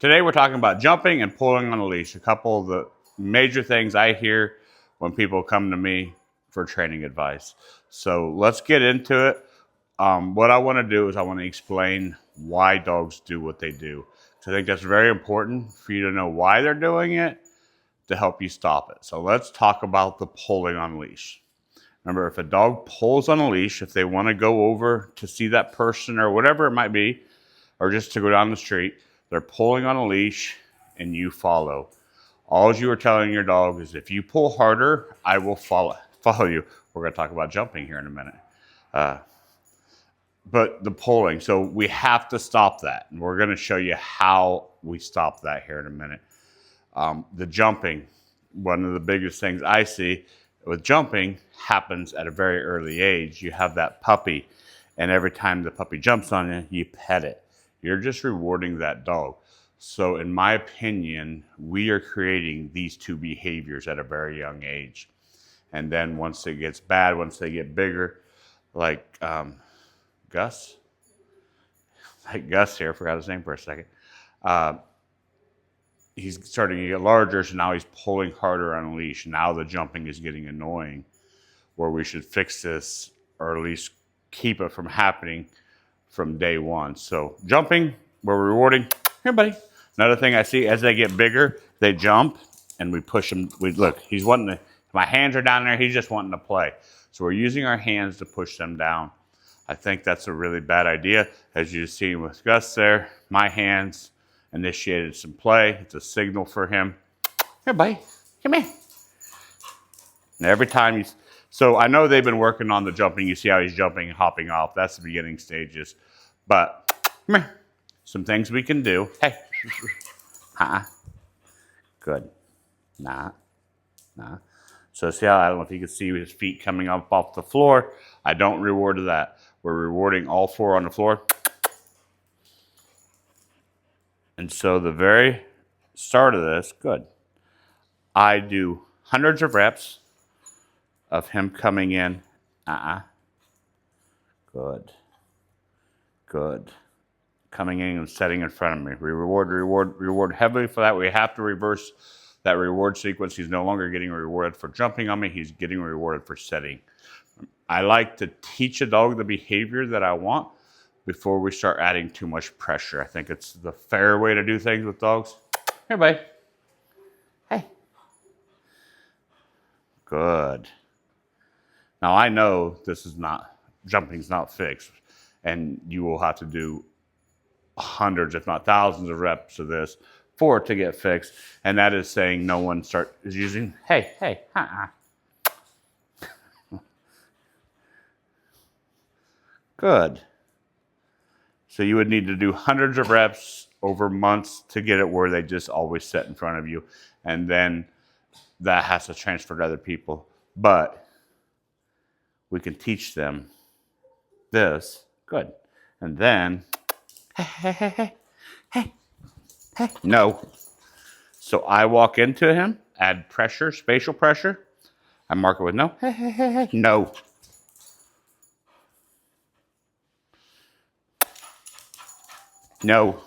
Today we're talking about jumping and pulling on a leash. A couple of the major things I hear when people come to me for training advice. So let's get into it. What I want to do is I want to explain why dogs do what they do. So I think that's very important for you to know why they're doing it to help you stop it. So let's talk about the pulling on leash. Remember, if a dog pulls on a leash, if they want to go over to see that person or whatever it might be, or just to go down the street, they're pulling on a leash and you follow. All you are telling your dog is if you pull harder, I will follow you. We're going to talk about jumping here in a minute. But the pulling, so we have to stop that. And we're going to show you how we stop that here in a minute. The jumping, one of the biggest things I see with jumping happens at a very early age. You have that puppy, and every time the puppy jumps on you, you pet it. You're just rewarding that dog. So in my opinion, we are creating these two behaviors at a very young age. And then once it gets bad, once they get bigger, like Gus here, forgot his name for a second. He's starting to get larger, so now he's pulling harder on a leash. Now the jumping is getting annoying, where we should fix this or at least keep it from happening from day one. So jumping, we're rewarding. Here, buddy. Another thing I see, as they get bigger, they jump and we push them. Look, he's wanting to, my hands are down there, he's just wanting to play. So we're using our hands to push them down. I think that's a really bad idea. As you see with Gus there, my hands initiated some play. It's a signal for him. Here, buddy, come here. And every time so I know they've been working on the jumping. You see how he's jumping and hopping off. That's the beginning stages. But come here. Some things we can do. Hey. Good. Nah. So see how, I don't know if you can see his feet coming up off the floor. I don't reward that. We're rewarding all four on the floor. And so the very start of this, good. I do hundreds of reps of him coming in. Good. Coming in and setting in front of me. We reward heavily for that. We have to reverse that reward sequence. He's no longer getting rewarded for jumping on me. He's getting rewarded for setting. I like to teach a dog the behavior that I want before we start adding too much pressure. I think it's the fair way to do things with dogs. Here, buddy. Hey. Good. Now I know jumping's not fixed, and you will have to do hundreds, if not thousands of reps of this for it to get fixed. And that is saying no one is using, hey, Good. So you would need to do hundreds of reps over months to get it where they just always sit in front of you. And then that has to transfer to other people. But we can teach them this. Good. And then, hey. No. So I walk into him, add pressure, spatial pressure. I mark it with no. Hey. No. No.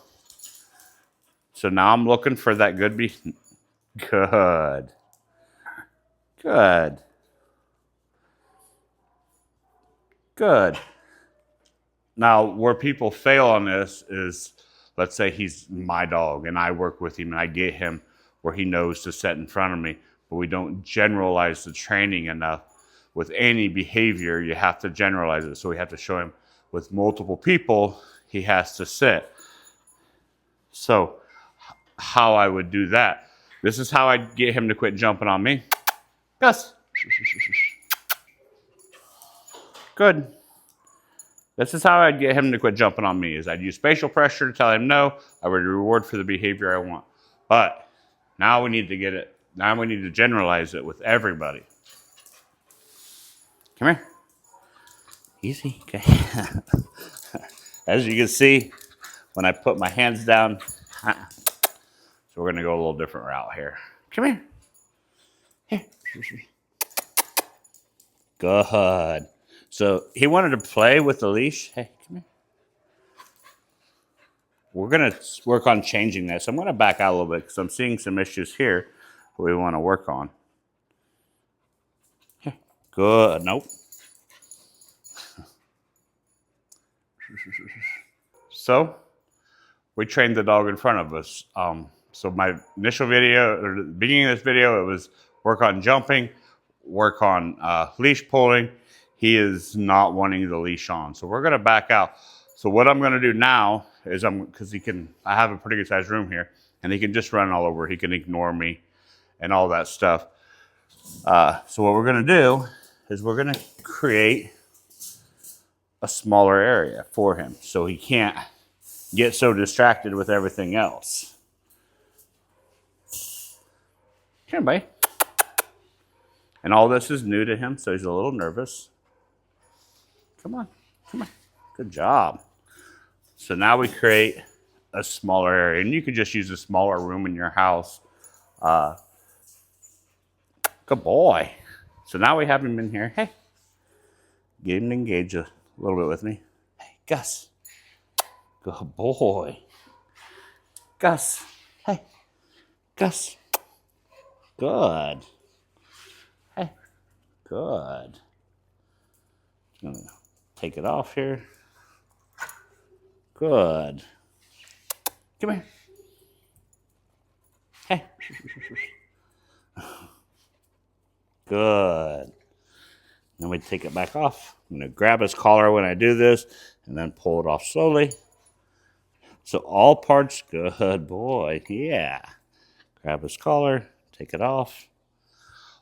So now I'm looking for that good Good. Now, where people fail on this is, let's say he's my dog and I work with him and I get him where he knows to set in front of me, but we don't generalize the training enough. With any behavior, you have to generalize it. So we have to show him with multiple people, he has to sit. So how I would do that. This is how I'd get him to quit jumping on me. Gus. Good. This is how I'd get him to quit jumping on me, is I'd use spatial pressure to tell him no. I would reward for the behavior I want. But now we need to get it. Now we need to generalize it with everybody. Come here. Easy. Okay. As you can see, when I put my hands down, so we're going to go a little different route here. Come here. Here. Good. So he wanted to play with the leash. Hey, come here. we're going to work on changing this. I'm going to back out a little bit because I'm seeing some issues here that we want to work on. Good. Nope. So we trained the dog in front of us. So my initial video, or the beginning of this video, it was work on jumping, work on leash pulling. He is not wanting the leash on. So we're going to back out. So what I'm going to do now is because I have a pretty good sized room here, and he can just run all over. He can ignore me and all that stuff. So what we're going to do is we're going to create a smaller area for him so he can't get so distracted with everything else. Here, buddy. And all this is new to him, so he's a little nervous. Come on, come on. Good job. So now we create a smaller area, and you could just use a smaller room in your house. Good boy. So now we have him in here. Hey, get him to engage a little bit with me. Hey, Gus. Good boy. Gus. Hey, Gus. Good. Hey, good. I'm gonna take it off here. Good. Come here. Hey. Good. Then we take it back off. I'm going to grab his collar when I do this and then pull it off slowly. So all parts, good boy. Yeah. Grab his collar, take it off.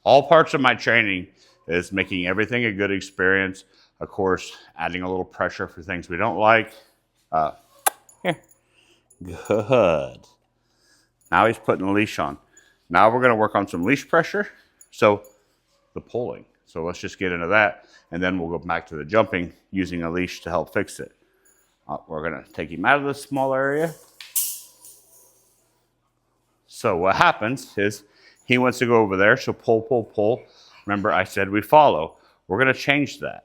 All parts of my training is making everything a good experience. Of course, adding a little pressure for things we don't like. Here. Good. Now he's putting the leash on. Now we're going to work on some leash pressure. So the pulling. So let's just get into that, and then we'll go back to the jumping using a leash to help fix it. We're going to take him out of this small area. So what happens is he wants to go over there, so pull, pull, pull. Remember I said we follow. We're going to change that.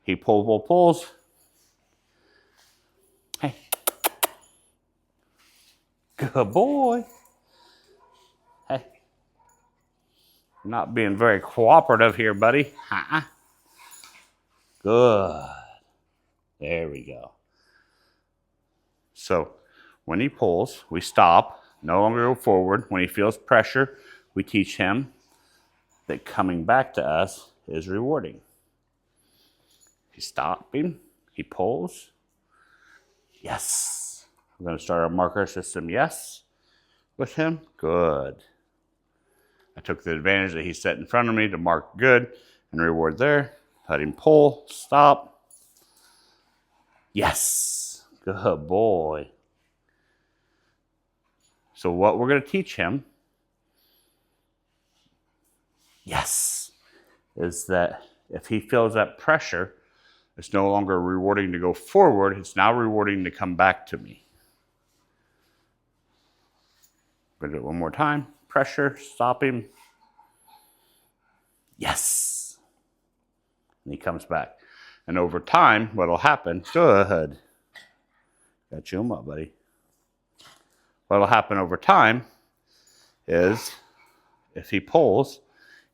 He pulls. Hey. Good boy. Hey. Not being very cooperative here, buddy. Good. There we go. So when he pulls, we stop, no longer go forward. When he feels pressure, we teach him that coming back to us is rewarding. He's stopping, he pulls. Yes. We're going to start our marker system, yes, with him. Good. I took the advantage that he set in front of me to mark good and reward there. Let him pull, stop. Yes, good boy. So what we're going to teach him, yes, is that if he feels that pressure, it's no longer rewarding to go forward, it's now rewarding to come back to me. I'm going to do it one more time. Pressure, stop him. Yes. And he comes back. And over time, what'll happen, good. Got you him up, buddy. What'll happen over time is if he pulls,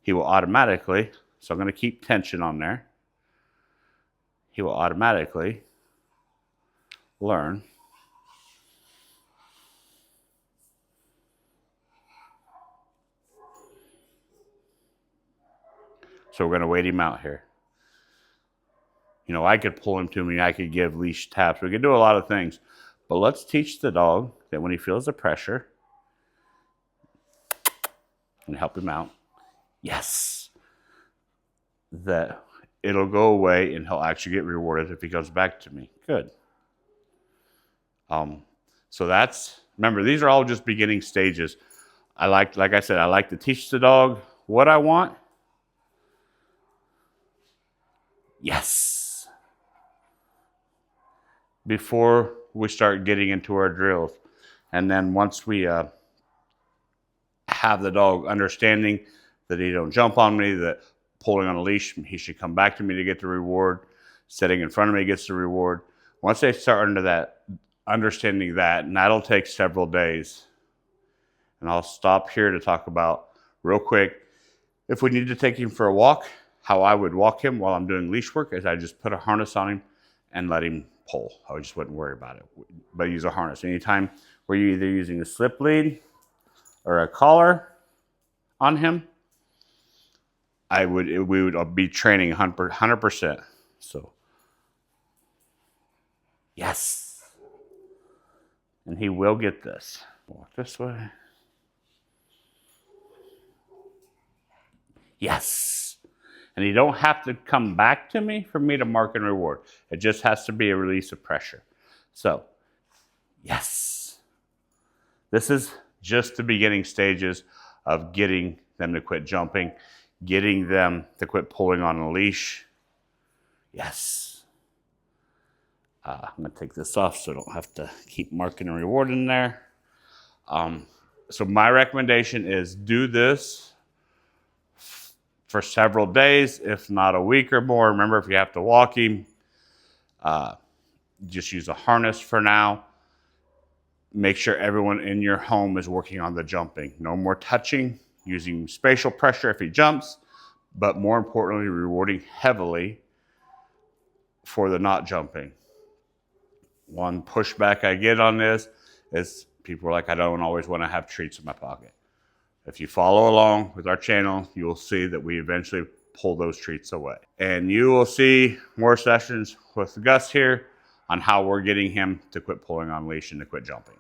he will automatically, so I'm going to keep tension on there. He will automatically learn so we're going to wait him out here. You know, I could pull him to me. I could give leash taps. We could do a lot of things. But let's teach the dog that when he feels the pressure, and help him out, yes, that it'll go away and he'll actually get rewarded if he comes back to me. Good. So that's, remember, these are all just beginning stages. Like I said, I like to teach the dog what I want. Yes. Before we start getting into our drills. And then once we have the dog understanding that he don't jump on me, that pulling on a leash, he should come back to me to get the reward. Sitting in front of me gets the reward. Once they start into that understanding that, and that'll take several days. And I'll stop here to talk about real quick, if we need to take him for a walk, how I would walk him while I'm doing leash work is I just put a harness on him and let him pull. I just wouldn't worry about it, but use a harness. Anytime where you're either using a slip lead or a collar on him, we would be training 100%. So, yes. And he will get this. Walk this way. Yes. And you don't have to come back to me for me to mark and reward. It just has to be a release of pressure. So, yes. This is just the beginning stages of getting them to quit jumping, getting them to quit pulling on a leash. Yes. I'm going to take this off so I don't have to keep marking and rewarding there. So my recommendation is do this for several days, if not a week or more. Remember, if you have to walk him, just use a harness for now. Make sure everyone in your home is working on the jumping. No more touching, using spatial pressure if he jumps, but more importantly, rewarding heavily for the not jumping. One pushback I get on this is people are like, I don't always want to have treats in my pocket. If you follow along with our channel, you will see that we eventually pull those treats away. And you will see more sessions with Gus here on how we're getting him to quit pulling on leash and to quit jumping.